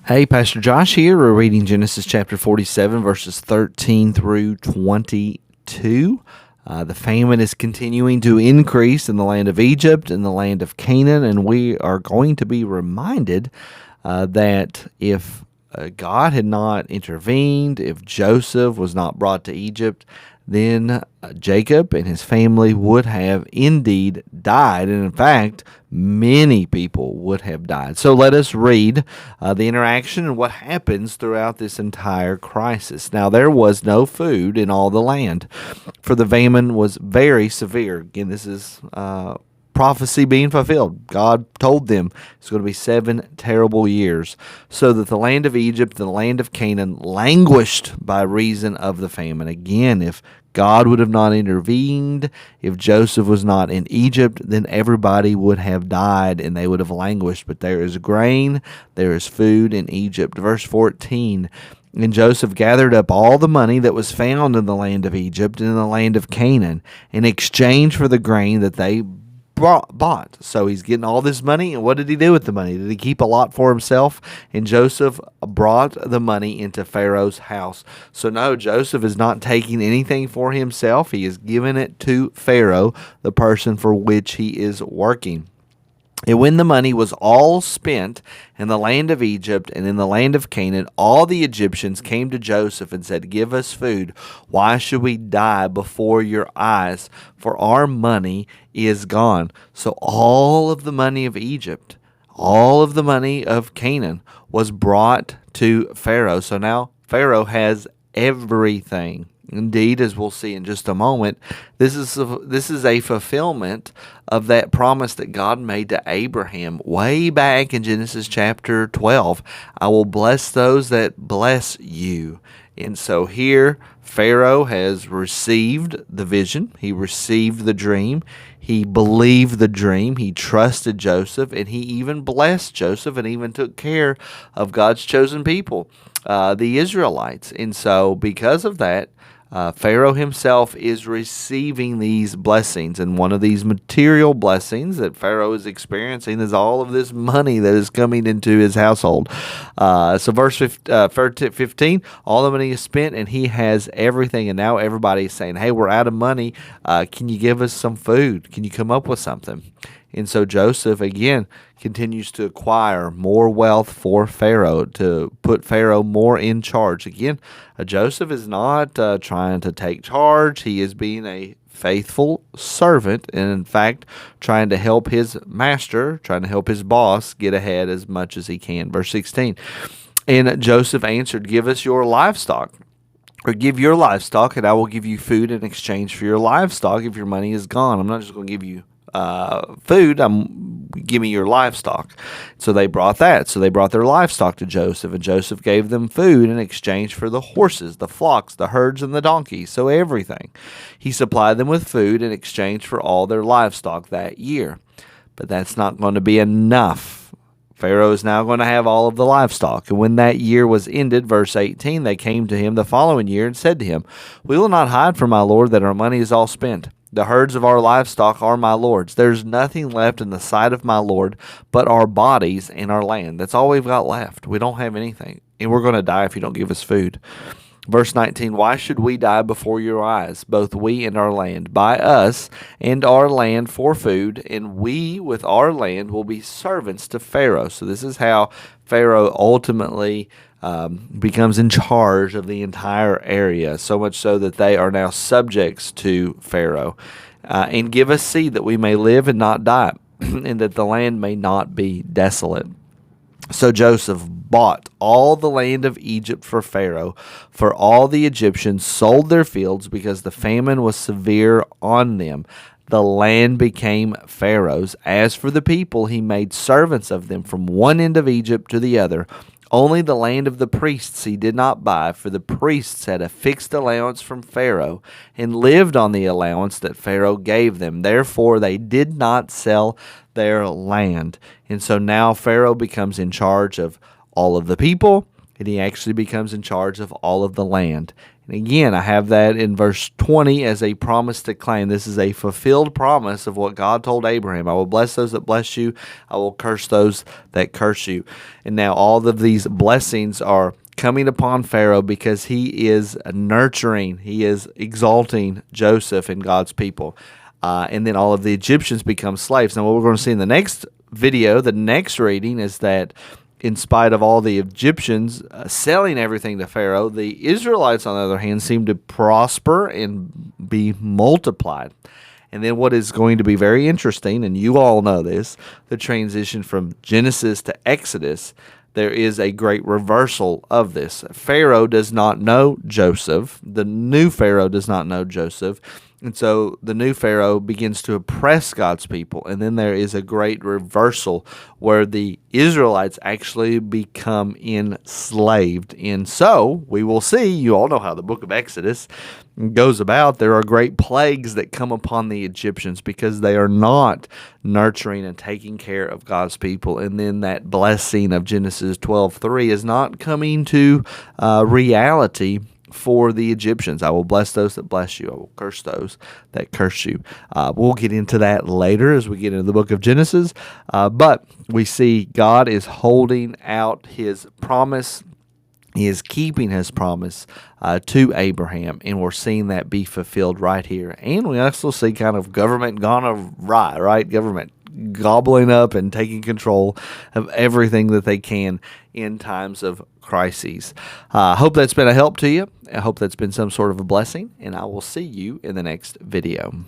Hey, Pastor Josh here. We're reading Genesis chapter 47, verses 13 through 22. The famine is continuing to increase in the land of Egypt and the land of Canaan, and we are going to be reminded that if God had not intervened, if Joseph was not brought to Egypt, then Jacob and his family would have indeed died. And in fact, many people would have died. So let us read the interaction and what happens throughout this entire crisis. Now, there was no food in all the land, for the famine was very severe. Again, this is prophecy being fulfilled. God told them it's going to be 7 terrible years, so that the land of Egypt and the land of Canaan languished by reason of the famine. Again, if God would have not intervened, if Joseph was not in Egypt, then everybody would have died and they would have languished. But there is grain, there is food in Egypt. Verse 14, and Joseph gathered up all the money that was found in the land of Egypt and in the land of Canaan in exchange for the grain that they bought. So he's getting all this money, and what did he do with the money? Did he keep a lot for himself? And Joseph brought the money into Pharaoh's house. So no, Joseph is not taking anything for himself. He is giving it to Pharaoh, the person for which he is working. And when the money was all spent in the land of Egypt and in the land of Canaan, all the Egyptians came to Joseph and said, "Give us food. Why should we die before your eyes? For our money is gone." So all of the money of Egypt, all of the money of Canaan was brought to Pharaoh. So now Pharaoh has everything. Indeed, as we'll see in just a moment, this is a fulfillment of that promise that God made to Abraham way back in Genesis chapter 12. I will bless those that bless you. And so here, Pharaoh has received the vision. He received the dream. He believed the dream. He trusted Joseph, and he even blessed Joseph and even took care of God's chosen people, the Israelites. And so because of that, Pharaoh himself is receiving these blessings, and one of these material blessings that Pharaoh is experiencing is all of this money that is coming into his household. So verse 15, all the money is spent, and he has everything, and now everybody is saying, "Hey, we're out of money. Can you give us some food? Can you come up with something?" And so Joseph, again, continues to acquire more wealth for Pharaoh, to put Pharaoh more in charge. Again, Joseph is not trying to take charge. He is being a faithful servant, and in fact, trying to help his master, trying to help his boss get ahead as much as he can. Verse 16, and Joseph answered, "Give us your livestock." Or give your livestock, and I will give you food in exchange for your livestock if your money is gone. I'm not just going to give you food, give me your livestock. So they brought that. So they brought their livestock to Joseph, and Joseph gave them food in exchange for the horses, the flocks, the herds, and the donkeys. So everything. He supplied them with food in exchange for all their livestock that year. But that's not going to be enough. Pharaoh is now going to have all of the livestock. And when that year was ended, verse 18, they came to him the following year and said to him, "We will not hide from my lord that our money is all spent. The herds of our livestock are my lord's. There's nothing left in the sight of my lord but our bodies and our land." That's all we've got left. We don't have anything. And we're going to die if you don't give us food. Verse 19, "Why should we die before your eyes, both we and our land? Buy us and our land for food, and we with our land will be servants to Pharaoh." So this is how Pharaoh ultimately becomes in charge of the entire area, so much so that they are now subjects to Pharaoh. "And give us seed that we may live and not die, and that the land may not be desolate." So Joseph bought all the land of Egypt for Pharaoh, for all the Egyptians sold their fields because the famine was severe on them. The land became Pharaoh's. As for the people, he made servants of them from one end of Egypt to the other. Only the land of the priests he did not buy, for the priests had a fixed allowance from Pharaoh and lived on the allowance that Pharaoh gave them. Therefore, they did not sell their land. And so now Pharaoh becomes in charge of all of the people, and he actually becomes in charge of all of the land. And again, I have that in verse 20 as a promise to claim. This is a fulfilled promise of what God told Abraham. I will bless those that bless you. I will curse those that curse you. And now all of these blessings are coming upon Pharaoh because he is nurturing, he is exalting Joseph and God's people. And then all of the Egyptians become slaves. Now, what we're going to see in the next video, the next reading, is that in spite of all the Egyptians selling everything to Pharaoh, the Israelites, on the other hand, seem to prosper and be multiplied. And then what is going to be very interesting, and you all know this, the transition from Genesis to Exodus, there is a great reversal of this. Pharaoh does not know Joseph. The new Pharaoh does not know Joseph. And so the new Pharaoh begins to oppress God's people. And then there is a great reversal where the Israelites actually become enslaved. And so we will see, you all know how the book of Exodus goes about. There are great plagues that come upon the Egyptians because they are not nurturing and taking care of God's people. And then that blessing of Genesis 12:3 is not coming to reality for the Egyptians. I will bless those that bless you. I will curse those that curse you. We'll get into that later as we get into the book of Genesis. But we see God is holding out his promise. He is keeping his promise to Abraham, and we're seeing that be fulfilled right here. And we also see kind of government gone awry, right? Government gobbling up and taking control of everything that they can in times of crises. I hope that's been a help to you. I hope that's been some sort of a blessing, and I will see you in the next video.